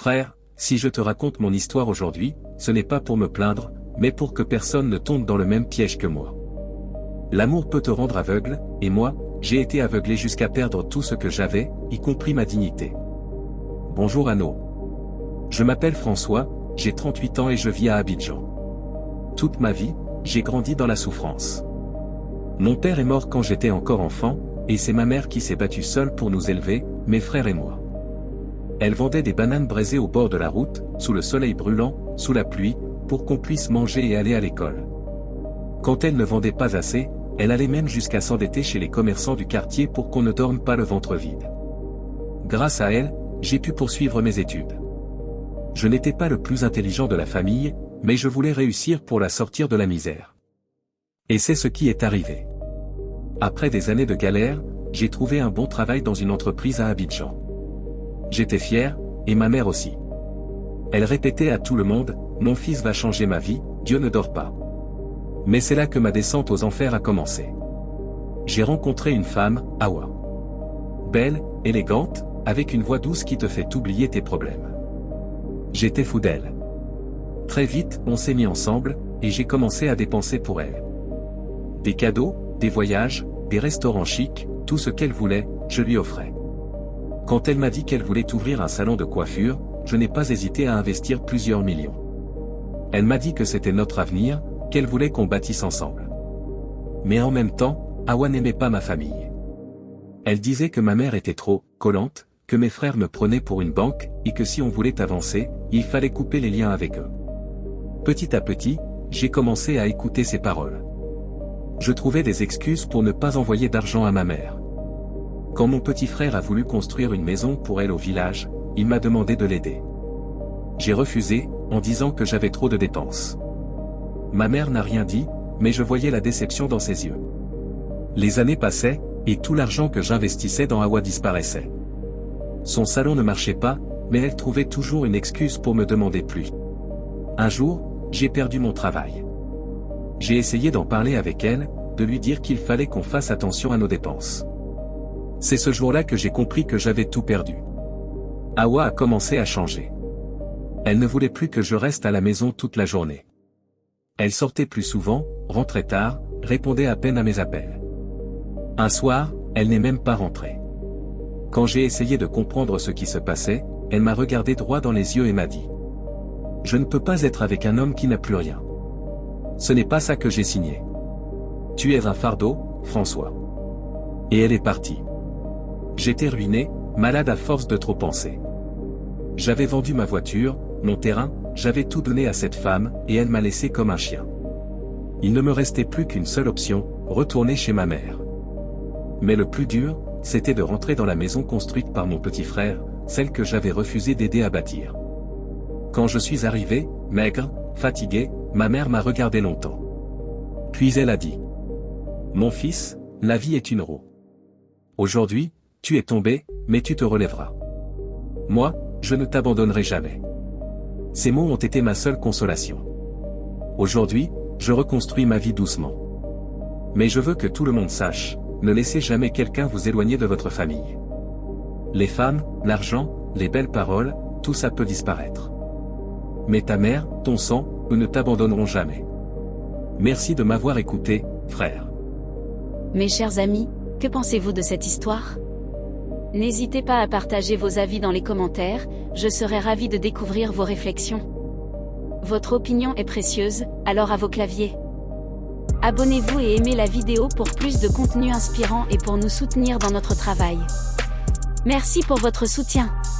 Frère, si je te raconte mon histoire aujourd'hui, ce n'est pas pour me plaindre, mais pour que personne ne tombe dans le même piège que moi. L'amour peut te rendre aveugle, et moi, j'ai été aveuglé jusqu'à perdre tout ce que j'avais, y compris ma dignité. Bonjour Anno. Je m'appelle François, j'ai 38 ans et je vis à Abidjan. Toute ma vie, j'ai grandi dans la souffrance. Mon père est mort quand j'étais encore enfant, et c'est ma mère qui s'est battue seule pour nous élever, mes frères et moi. Elle vendait des bananes braisées au bord de la route, sous le soleil brûlant, sous la pluie, pour qu'on puisse manger et aller à l'école. Quand elle ne vendait pas assez, elle allait même jusqu'à s'endetter chez les commerçants du quartier pour qu'on ne dorme pas le ventre vide. Grâce à elle, j'ai pu poursuivre mes études. Je n'étais pas le plus intelligent de la famille, mais je voulais réussir pour la sortir de la misère. Et c'est ce qui est arrivé. Après des années de galère, j'ai trouvé un bon travail dans une entreprise à Abidjan. J'étais fier, et ma mère aussi. Elle répétait à tout le monde, « Mon fils va changer ma vie, Dieu ne dort pas ». Mais c'est là que ma descente aux enfers a commencé. J'ai rencontré une femme, Hawa. Belle, élégante, avec une voix douce qui te fait oublier tes problèmes. J'étais fou d'elle. Très vite, on s'est mis ensemble, et j'ai commencé à dépenser pour elle. Des cadeaux, des voyages, des restaurants chics, tout ce qu'elle voulait, je lui offrais. Quand elle m'a dit qu'elle voulait ouvrir un salon de coiffure, je n'ai pas hésité à investir plusieurs millions. Elle m'a dit que c'était notre avenir, qu'elle voulait qu'on bâtisse ensemble. Mais en même temps, Hawa n'aimait pas ma famille. Elle disait que ma mère était trop collante, que mes frères me prenaient pour une banque, et que si on voulait avancer, il fallait couper les liens avec eux. Petit à petit, j'ai commencé à écouter ses paroles. Je trouvais des excuses pour ne pas envoyer d'argent à ma mère. Quand mon petit frère a voulu construire une maison pour elle au village, il m'a demandé de l'aider. J'ai refusé, en disant que j'avais trop de dépenses. Ma mère n'a rien dit, mais je voyais la déception dans ses yeux. Les années passaient, et tout l'argent que j'investissais dans Hawa disparaissait. Son salon ne marchait pas, mais elle trouvait toujours une excuse pour me demander plus. Un jour, j'ai perdu mon travail. J'ai essayé d'en parler avec elle, de lui dire qu'il fallait qu'on fasse attention à nos dépenses. C'est ce jour-là que j'ai compris que j'avais tout perdu. Hawa a commencé à changer. Elle ne voulait plus que je reste à la maison toute la journée. Elle sortait plus souvent, rentrait tard, répondait à peine à mes appels. Un soir, elle n'est même pas rentrée. Quand j'ai essayé de comprendre ce qui se passait, elle m'a regardé droit dans les yeux et m'a dit « Je ne peux pas être avec un homme qui n'a plus rien. Ce n'est pas ça que j'ai signé. Tu es un fardeau, François. » Et elle est partie. J'étais ruiné, malade à force de trop penser. J'avais vendu ma voiture, mon terrain, j'avais tout donné à cette femme, et elle m'a laissé comme un chien. Il ne me restait plus qu'une seule option, retourner chez ma mère. Mais le plus dur, c'était de rentrer dans la maison construite par mon petit frère, celle que j'avais refusé d'aider à bâtir. Quand je suis arrivé, maigre, fatigué, ma mère m'a regardé longtemps. Puis elle a dit « Mon fils, la vie est une roue. Aujourd'hui, tu es tombé, mais tu te relèveras. Moi, je ne t'abandonnerai jamais. » Ces mots ont été ma seule consolation. Aujourd'hui, je reconstruis ma vie doucement. Mais je veux que tout le monde sache, ne laissez jamais quelqu'un vous éloigner de votre famille. Les femmes, l'argent, les belles paroles, tout ça peut disparaître. Mais ta mère, ton sang, eux ne t'abandonneront jamais. Merci de m'avoir écouté, frère. Mes chers amis, que pensez-vous de cette histoire ? N'hésitez pas à partager vos avis dans les commentaires, je serai ravi de découvrir vos réflexions. Votre opinion est précieuse, alors à vos claviers. Abonnez-vous et aimez la vidéo pour plus de contenu inspirant et pour nous soutenir dans notre travail. Merci pour votre soutien.